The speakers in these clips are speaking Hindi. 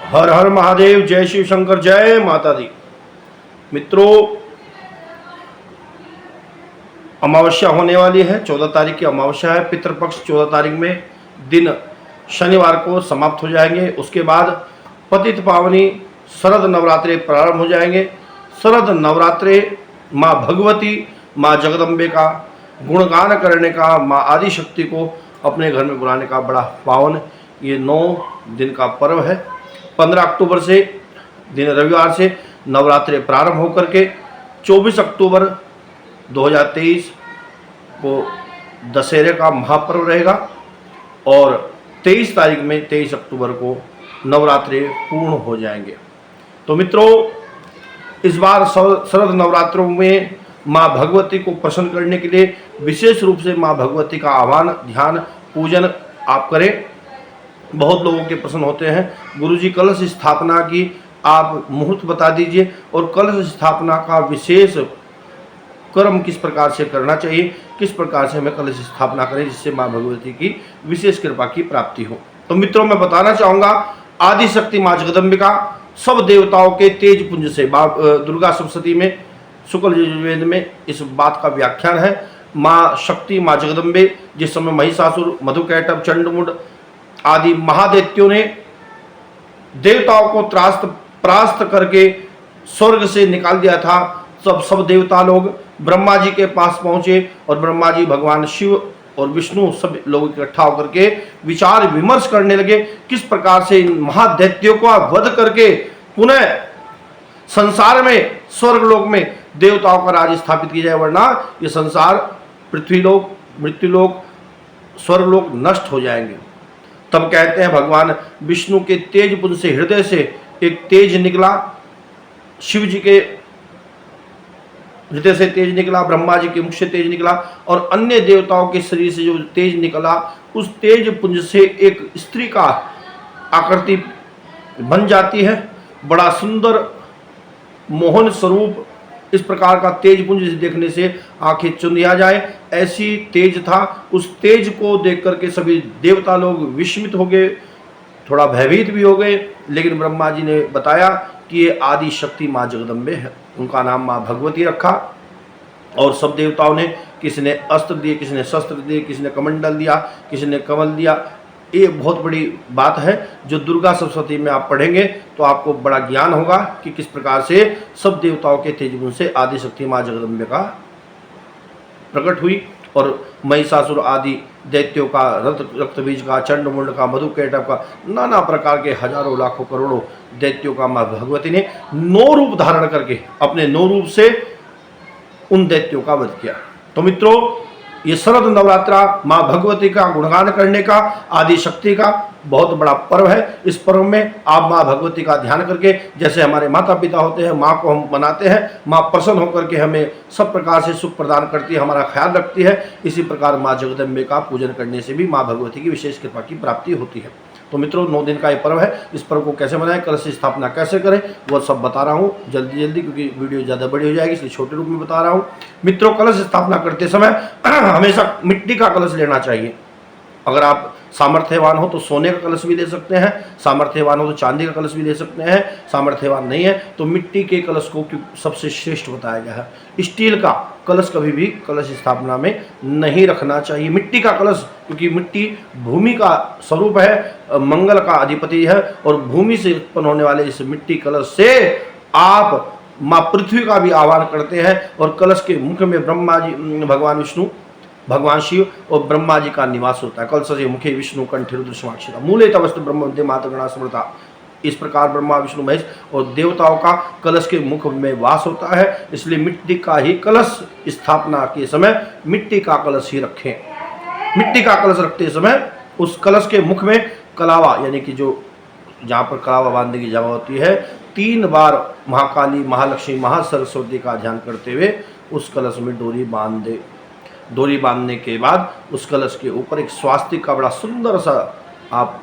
हर हर महादेव, जय शिव शंकर, जय माता दी। मित्रों, अमावस्या होने वाली है। 14 तारीख की अमावस्या है। पितृपक्ष 14 तारीख में दिन शनिवार को समाप्त हो जाएंगे। उसके बाद पतित पावनी शरद नवरात्रे प्रारंभ हो जाएंगे। शरद नवरात्रे माँ भगवती, माँ जगदम्बे का गुणगान करने का, माँ आदिशक्ति को अपने घर में बुलाने का बड़ा पावन ये 9 दिन का पर्व है। 15 अक्टूबर से दिन रविवार से नवरात्रे प्रारंभ होकर के 24 अक्टूबर 2023 को दशहरे का महापर्व रहेगा और 23 तारीख में 23 अक्टूबर को नवरात्रे पूर्ण हो जाएंगे। तो मित्रों, इस बार शरद नवरात्रों में माँ भगवती को प्रसन्न करने के लिए विशेष रूप से माँ भगवती का आह्वान, ध्यान, पूजन आप करें। बहुत लोगों के प्रश्न होते हैं, गुरुजी कलश स्थापना की आप मुहूर्त बता दीजिए और कलश स्थापना का विशेष कर्म किस प्रकार से करना चाहिए, किस प्रकार से हमें कलश स्थापना करें जिससे माँ भगवती की विशेष कृपा की प्राप्ति हो। तो मित्रों, मैं बताना चाहूँगा, आदिशक्ति माँ जगदम्बिका सब देवताओं के तेज पुंज से, दुर्गा सप्तशती में शुक्ल यजुर्वेद में इस बात का व्याख्यान है। माँ शक्ति, माँ जगदम्बे जिस समय महिषासुर, मधुकैटभ, चंडमुंड आदि महादैत्यों ने देवताओं को परास्त करके स्वर्ग से निकाल दिया था, सब देवता लोग ब्रह्मा जी के पास पहुंचे और ब्रह्मा जी, भगवान शिव और विष्णु सब लोग इकट्ठा होकर के विचार विमर्श करने लगे किस प्रकार से इन महादैत्यों को वध करके पुनः संसार में, स्वर्गलोक में देवताओं का राज स्थापित किया जाए, वरना ये संसार, पृथ्वीलोक, मृत्युलोक, स्वर्गलोक नष्ट हो जाएंगे। तब कहते हैं भगवान विष्णु के तेज पुंज से, हृदय से एक तेज निकला, शिव जी के हृदय से तेज निकला, ब्रह्मा जी के मुख से तेज निकला और अन्य देवताओं के शरीर से जो तेज निकला, उस तेज पुंज से एक स्त्री का आकृति बन जाती है। बड़ा सुंदर मोहन स्वरूप, इस प्रकार का तेज पुंज देखने से आंखें चुंधिया जाए, ऐसी तेज था। उस तेज को देख करके सभी देवता लोग विस्मित हो गए, थोड़ा भयभीत भी हो गए। लेकिन ब्रह्मा जी ने बताया कि ये आदि शक्ति माँ जगदम्बे है, उनका नाम माँ भगवती रखा। और सब देवताओं ने, किसी ने अस्त्र दिए, किसी ने शस्त्र दिए, किसी ने कमंडल दिया, किसी ने कमल दिया। ये बहुत बड़ी बात है जो दुर्गा सप्तशती में आप पढ़ेंगे तो आपको बड़ा ज्ञान होगा कि किस प्रकार से सब देवताओं के तेजगुण से आदिशक्ति माँ जगदम्बे का प्रकट हुई और महिषासुर आदि दैत्यों का, रक्तबीज का, चंडमुंड का, मधुकैटभ का, नाना प्रकार के हजारों लाखों करोड़ों दैत्यों का माँ भगवती ने 9 रूप धारण करके अपने 9 रूप से उन दैत्यों का वध किया। तो मित्रों, ये शरद नवरात्रा माँ भगवती का गुणगान करने का, आदि शक्ति का बहुत बड़ा पर्व है। इस पर्व में आप माँ भगवती का ध्यान करके, जैसे हमारे माता पिता होते हैं, माँ को हम मनाते हैं, माँ प्रसन्न होकर के हमें सब प्रकार से सुख प्रदान करती है, हमारा ख्याल रखती है, इसी प्रकार माँ जगदम्बे का पूजन करने से भी माँ भगवती की विशेष कृपा की प्राप्ति होती है। तो मित्रों, 9 दिन का ये पर्व है। इस पर्व को कैसे मनाएं, कलश स्थापना कैसे करें, वो सब बता रहा हूँ जल्दी, क्योंकि वीडियो ज़्यादा बड़ी हो जाएगी, इसलिए छोटे रूप में बता रहा हूँ। मित्रों, कलश स्थापना करते समय हमेशा मिट्टी का कलश लेना चाहिए। अगर आप सामर्थ्यवान हो तो सोने का कलश भी ले सकते हैं, सामर्थ्यवान हो तो चांदी का कलश भी ले सकते हैं, सामर्थ्यवान नहीं है तो मिट्टी के कलश को सबसे श्रेष्ठ बताया गया है। स्टील का कलश कभी भी कलश स्थापना में नहीं रखना चाहिए। मिट्टी का कलश, क्योंकि मिट्टी भूमि का स्वरूप है, मंगल का अधिपति है और भूमि से उत्पन्न होने वाले इस मिट्टी कलश से आप माँ पृथ्वी का भी आह्वान करते हैं और कलश के मुख में ब्रह्मा जी, भगवान विष्णु, भगवान शिव और ब्रह्मा जी का निवास होता है। कलश मुखे विष्णु कंठे रुद्र समाक्षिता मूले तवस्तु ब्रह्म विद्या मातृगणा समृता। इस प्रकार ब्रह्मा, विष्णु, महेश और देवताओं का कलश के मुख में वास होता है, इसलिए मिट्टी का ही कलश स्थापना के समय मिट्टी का कलश ही रखें। मिट्टी का कलश रखते समय उस कलश के मुख में कलावा, यानी कि जो जहाँ पर कलावा बांधने की जगह होती है, 3 बार महाकाली, महालक्ष्मी, महासरस्वती का ध्यान करते हुए उस कलश में डोरी बांध दे। डोरी बांधने के बाद उस कलश के ऊपर एक स्वास्तिक का बड़ा सुंदर सा आप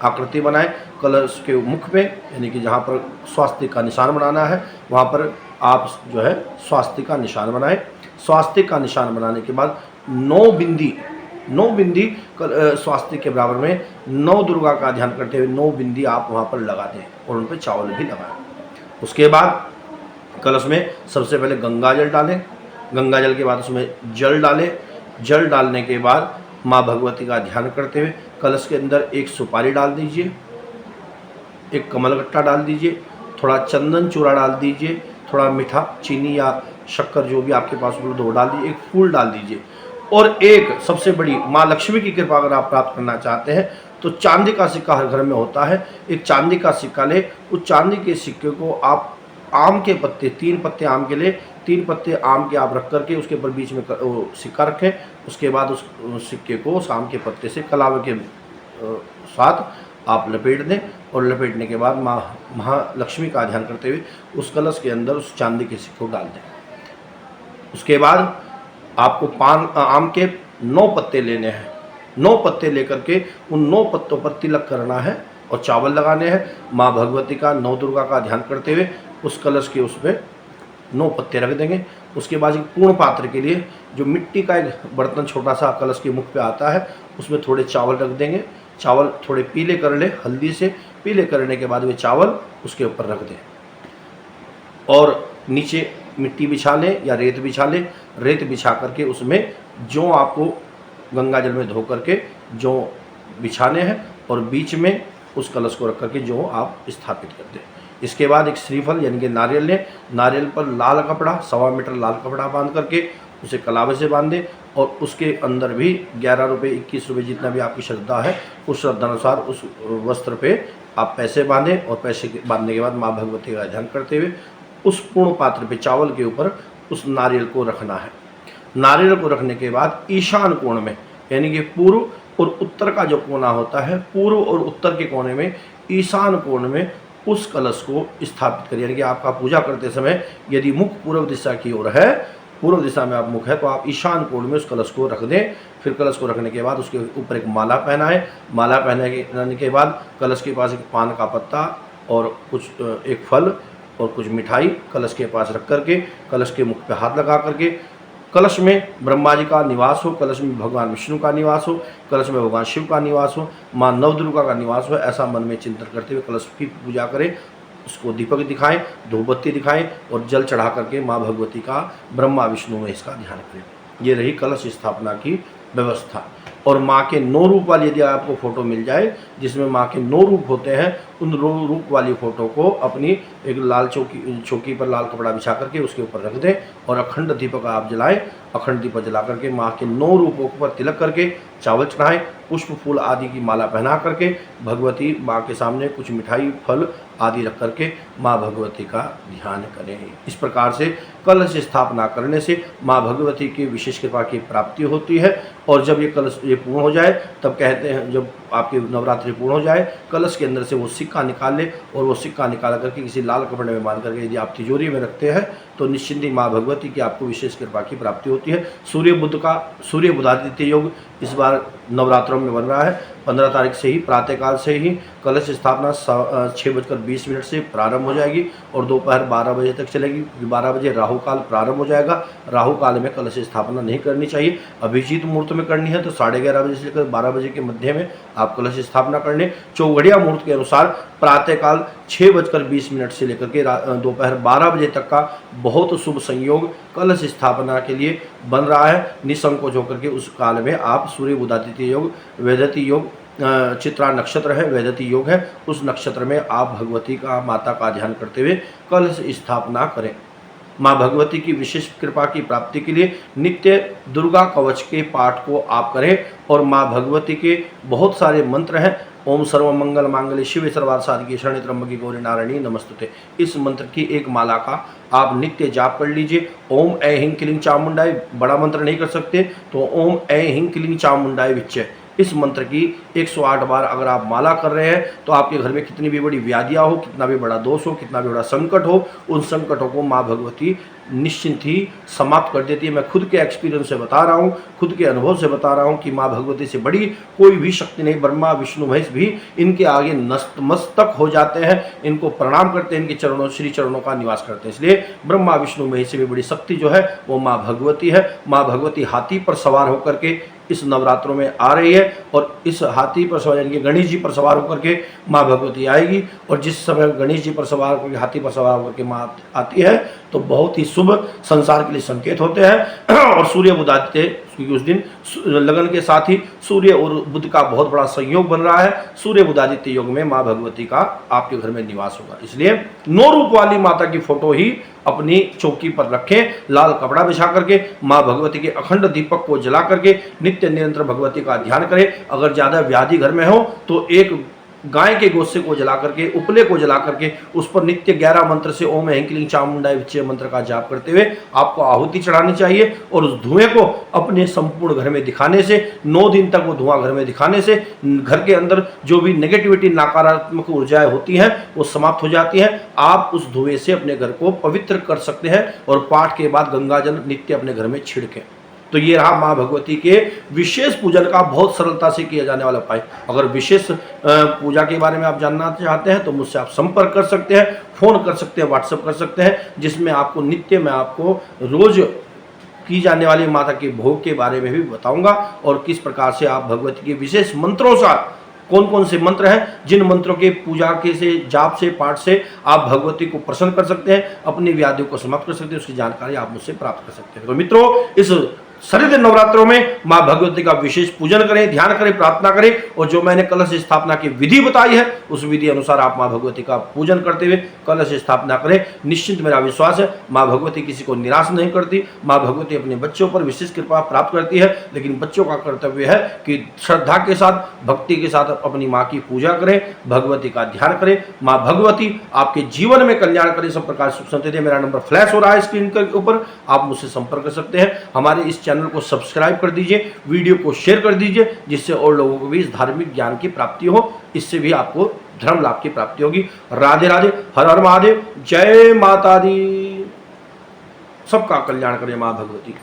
आकृति बनाएं। कलश के मुख में, यानी कि जहाँ पर स्वास्तिक का निशान बनाना है वहाँ पर आप जो है स्वास्तिक का निशान बनाएं। स्वास्तिक का निशान बनाने के बाद 9 बिंदी 9 बिंदी स्वास्थ्य के बराबर में 9 दुर्गा का ध्यान करते हुए 9 बिंदी आप वहाँ पर लगा दें और उन पर चावल भी लगाएं। उसके बाद कलश में सबसे पहले गंगा जल डालें, गंगा जल के बाद उसमें जल डालें। जल डालने के बाद माँ भगवती का ध्यान करते हुए कलश के अंदर एक सुपारी डाल दीजिए, एक कमलगट्टा डाल दीजिए, थोड़ा चंदन चूरा डाल दीजिए, थोड़ा मीठा चीनी या शक्कर जो भी आपके पास उपलब्ध हो डाल दीजिए, एक फूल डाल दीजिए। और एक सबसे बड़ी माँ लक्ष्मी की कृपा अगर आप प्राप्त करना चाहते हैं तो चांदी का सिक्का हर घर में होता है, एक चांदी का सिक्का ले। उस चांदी के सिक्के को आप आम के पत्ते, 3 पत्ते आम के ले, 3 पत्ते आम के आप रख करके उसके ऊपर बीच में वो सिक्का रखें। उसके बाद उस सिक्के को उस आम के पत्ते से कलावे के साथ आप लपेट दें और लपेटने के बाद माँ महालक्ष्मी का ध्यान करते हुए उस कलश के अंदर उस चांदी के सिक्के को डाल दें। उसके बाद आपको आम के 9 पत्ते लेने हैं। 9 पत्ते लेकर के उन 9 पत्तों पर तिलक करना है और चावल लगाने हैं। माँ भगवती का 9 दुर्गा का ध्यान करते हुए उस कलश के उस पर 9 पत्ते रख देंगे। उसके बाद एक पूर्ण पात्र के लिए जो मिट्टी का एक बर्तन छोटा सा कलश के मुख पे आता है उसमें थोड़े चावल रख देंगे। चावल थोड़े पीले कर ले हल्दी से, पीले करने के बाद वे चावल उसके ऊपर रख दें और नीचे मिट्टी बिछा लें या रेत बिछा लें। रेत बिछा करके उसमें जो आपको गंगा जल में धो करके जो बिछाने हैं और बीच में उस कलश को रख करके जो आप स्थापित कर दें। इसके बाद एक श्रीफल यानी कि नारियल लें, नारियल पर लाल कपड़ा 1.25 मीटर लाल कपड़ा बांध करके उसे कलावे से बांधें और उसके अंदर भी 11 रुपये 21 रुपये जितना भी आपकी श्रद्धा है उस श्रद्धानुसार उस वस्त्र पे आप पैसे बांधें और पैसे बांधने के बाद माँ भगवती का ध्यान करते हुए उस पूर्ण पात्र पे चावल के ऊपर उस नारियल को रखना है। नारियल को रखने के बाद ईशान कोण में यानी कि पूर्व और उत्तर का जो कोना होता है, पूर्व और उत्तर के कोने में ईशान कोण में उस कलश को स्थापित करिए। यानी कि आपका पूजा करते समय यदि मुख पूर्व दिशा की ओर है, पूर्व दिशा में आप मुख है तो आप ईशान कोण में उस कलश को रख दें। फिर कलश को रखने के बाद उसके ऊपर एक माला पहनाएं। माला पहनाने के बाद कलश के पास एक पान का पत्ता और कुछ एक फल और कुछ मिठाई कलश के पास रख करके कलश के मुख पे हाथ लगा करके कलश में ब्रह्मा जी का निवास हो, कलश में भगवान विष्णु का निवास हो, कलश में भगवान शिव का निवास हो, माँ नवदुर्गा का निवास हो, ऐसा मन में चिंतन करते हुए कलश की पूजा करें। उसको दीपक दिखाएं, धूपबत्ती दिखाएं और जल चढ़ा करके माँ भगवती का ब्रह्मा विष्णु में इसका ध्यान करें। ये रही कलश स्थापना की व्यवस्था। और माँ के 9 रूप वाली यदि आपको फोटो मिल जाए जिसमें माँ के 9 रूप होते हैं, उन रूप वाली फोटो को अपनी एक लाल चौकी पर लाल कपड़ा बिछा करके उसके ऊपर रख दें और अखंड दीपक आप जलाएं। अखंड दीपक जला करके माँ के 9 रूपों पर तिलक करके चावल चढ़ाएं, पुष्प फूल आदि की माला पहना करके भगवती माँ के सामने कुछ मिठाई फल आदि रख करके माँ भगवती का ध्यान करें। इस प्रकार से कलश स्थापना करने से माँ भगवती की विशेष कृपा की प्राप्ति होती है। और जब ये कलश ये पूर्ण हो जाए तब कहते हैं, जब आपकी नवरात्रि पूर्ण हो जाए कलश के अंदर से वो सिक्का निकाल ले और वो सिक्का निकाल करके किसी लाल कपड़े में बांध करके यदि आप तिजोरी में रखते हैं तो निश्चिंत ही माँ भगवती की आपको विशेष कृपा की प्राप्ति होती है। सूर्य बुधादित्य योग इस बार नवरात्रों में बन रहा है। 15 तारीख से ही प्रातःकाल से ही कलश स्थापना 6:20 से प्रारंभ हो जाएगी और दोपहर 12 बजे तक चलेगी। 12 बजे राहु काल प्रारंभ हो जाएगा। राहु काल में कलश स्थापना नहीं करनी चाहिए। अभिजीत मुहूर्त में करनी है तो 11:30 बजे से लेकर 12 बजे के मध्य में आप कलश स्थापना कर लें। चौघड़िया मुहूर्त के अनुसार प्रातःकाल 6:20 से लेकर के दोपहर 12 बजे तक का बहुत शुभ संयोग कलश स्थापना के लिए बन रहा है। निसंकोच होकर के उस काल में आप सूर्य बुधादित्य योग, वेदती योग, चित्रा नक्षत्र है, वेदती योग है, उस नक्षत्र में आप भगवती का माता का ध्यान करते हुए कलश स्थापना करें। माँ भगवती की विशेष कृपा की प्राप्ति के लिए नित्य दुर्गा कवच के पाठ को आप करें। और माँ भगवती के बहुत सारे मंत्र हैं। ओम सर्वमंगल मांगल्ये शिवे सर्वार्थ साधिके शरण्ये त्र्यंबके गौरी नारायणी नमस्तुते। इस मंत्र की एक माला का आप नित्य जाप कर लीजिए। ओम ऐ ह्रीं क्लीं चामुंडाय, बड़ा मंत्र नहीं कर सकते तो ओम ऐ ह्रीं क्लीं चामुंडाय विच्चे, इस मंत्र की 108 बार अगर आप माला कर रहे हैं तो आपके घर में कितनी भी बड़ी व्याधियाँ हो, कितना भी बड़ा दोष हो, कितना भी बड़ा संकट हो, उन संकटों को माँ भगवती निश्चिंत ही समाप्त कर देती है। मैं खुद के एक्सपीरियंस से बता रहा हूँ, खुद के अनुभव से बता रहा हूँ कि माँ भगवती से बड़ी कोई भी शक्ति नहीं। ब्रह्मा विष्णु महेश भी इनके आगे नतमस्तक हो जाते हैं, इनको प्रणाम करते हैं, इनके चरणों श्री चरणों का निवास करते हैं। इसलिए ब्रह्मा विष्णु महेश से भी बड़ी शक्ति जो है वो माँ भगवती है। माँ भगवती हाथी पर सवार होकर के इस नवरात्रों में आ रही है और इस हाथी पर सवार यानी कि गणेश जी पर सवार होकर के माँ भगवती आएगी। और जिस समय गणेश जी पर सवार होकर हाथी पर सवार होकर के माँ आती है तो बहुत ही शुभ संसार के लिए संकेत होते हैं। और सूर्य बुध आदित्य, क्योंकि उस दिन लगन के साथ ही सूर्य और बुध का बहुत बड़ा संयोग बन रहा है। सूर्य बुध आदित्य योग में माँ भगवती का आपके घर में निवास होगा। इसलिए 9 रूप वाली माता की फोटो ही अपनी चौकी पर रखें, लाल कपड़ा बिछा करके माँ भगवती के अखंड दीपक को जला करके नित्य निरंतर भगवती का ध्यान करें। अगर ज्यादा व्याधि घर में हो तो एक गाय के गोस्य को जला करके, उपले को जला करके उस पर नित्य 11 मंत्र से ओम ऐं क्लीं चामुंडाय विच्चे मंत्र का जाप करते हुए आपको आहुति चढ़ानी चाहिए। और उस धुएं को अपने संपूर्ण घर में दिखाने से, 9 दिन तक वो धुआं घर में दिखाने से घर के अंदर जो भी नेगेटिविटी, नकारात्मक ऊर्जाएं होती हैं वो समाप्त हो जाती हैं। आप उस धुएं से अपने घर को पवित्र कर सकते हैं और पाठ के बाद गंगा जल नित्य अपने घर में छिड़कें। तो ये रहा माँ भगवती के विशेष पूजन का बहुत सरलता से किया जाने वाला उपाय। अगर विशेष पूजा के बारे में आप जानना चाहते हैं तो मुझसे आप संपर्क कर सकते हैं, फोन कर सकते हैं, व्हाट्सएप कर सकते हैं, जिसमें आपको नित्य मैं आपको रोज की जाने वाली माता के भोग के बारे में भी बताऊंगा और किस प्रकार से आप भगवती के विशेष मंत्रों से, कौन कौन से मंत्र हैं, जिन मंत्रों के पूजा के से, जाप से, पाठ से आप भगवती को प्रसन्न कर सकते हैं, अपनी व्याधियों को समाप्त कर सकते हैं, उसकी जानकारी आप मुझसे प्राप्त कर सकते हैं। तो मित्रों, इस शरद नवरात्रों में माँ भगवती का विशेष पूजन करें, ध्यान करें, प्रार्थना करें और जो मैंने कलश स्थापना की विधि बताई है उस विधि अनुसार आप माँ भगवती का पूजन करते हुए कलश स्थापना करें। निश्चिंत मेरा विश्वास है माँ भगवती किसी को निराश नहीं करती। माँ भगवती अपने बच्चों पर विशेष कृपा प्राप्त करती है, लेकिन बच्चों का कर्तव्य है कि श्रद्धा के साथ, भक्ति के साथ अपनी माँ की पूजा करें, भगवती का ध्यान करें। माँ भगवती आपके जीवन में कल्याण करें, सब प्रकार सुख समृद्धि दे। मेरा नंबर फ्लैश हो रहा है स्क्रीन के ऊपर, आप मुझसे संपर्क कर सकते हैं। हमारे इस चैनल को सब्सक्राइब कर दीजिए, वीडियो को शेयर कर दीजिए, जिससे और लोगों को भी इस धार्मिक ज्ञान की प्राप्ति हो, इससे भी आपको धर्म लाभ की प्राप्ति होगी। राधे राधे, हर हर महादेव, जय माता दी। सबका कल्याण करे माँ भगवती।